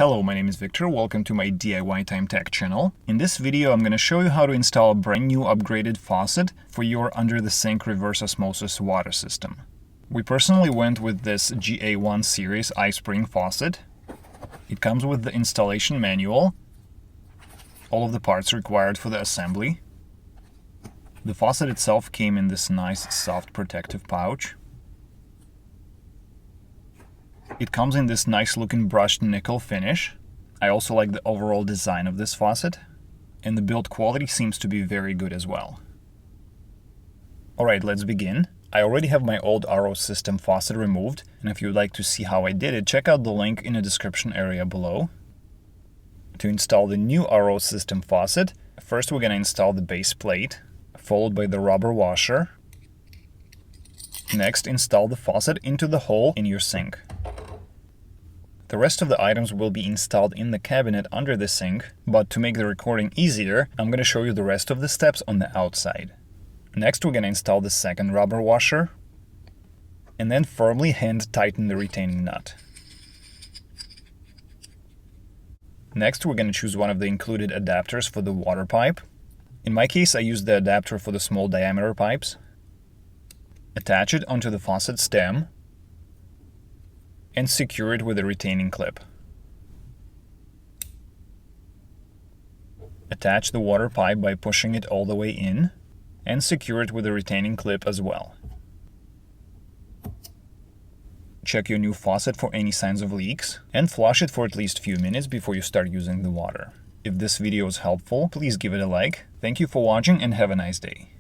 Hello, my name is Victor. Welcome to my DIY Time Tech channel. In this video, I'm going to show you how to install a brand new upgraded faucet for your under-the-sink reverse osmosis water system. We personally went with this GA1 series iSpring faucet. It comes with the installation manual, all of the parts required for the assembly. The faucet itself came in this nice soft protective pouch. It comes in this nice looking brushed nickel finish. I also like the overall design of this faucet, and the build quality seems to be very good as well. Alright, let's begin. I already have my old RO system faucet removed, and if you'd like to see how I did it, check out the link in the description area below. To install the new RO system faucet, first we're going to install the base plate, followed by the rubber washer. Next, install the faucet into the hole in your sink. The rest of the items will be installed in the cabinet under the sink, but to make the recording easier, I'm going to show you the rest of the steps on the outside. Next, we're going to install the second rubber washer, and then firmly hand tighten the retaining nut. Next, we're going to choose one of the included adapters for the water pipe. In my case, I used the adapter for the small diameter pipes. Attach it onto the faucet stem and secure it with a retaining clip. Attach the water pipe by pushing it all the way in and secure it with a retaining clip as well. Check your new faucet for any signs of leaks and flush it for at least a few minutes before you start using the water. If this video is helpful, please give it a like. Thank you for watching and have a nice day.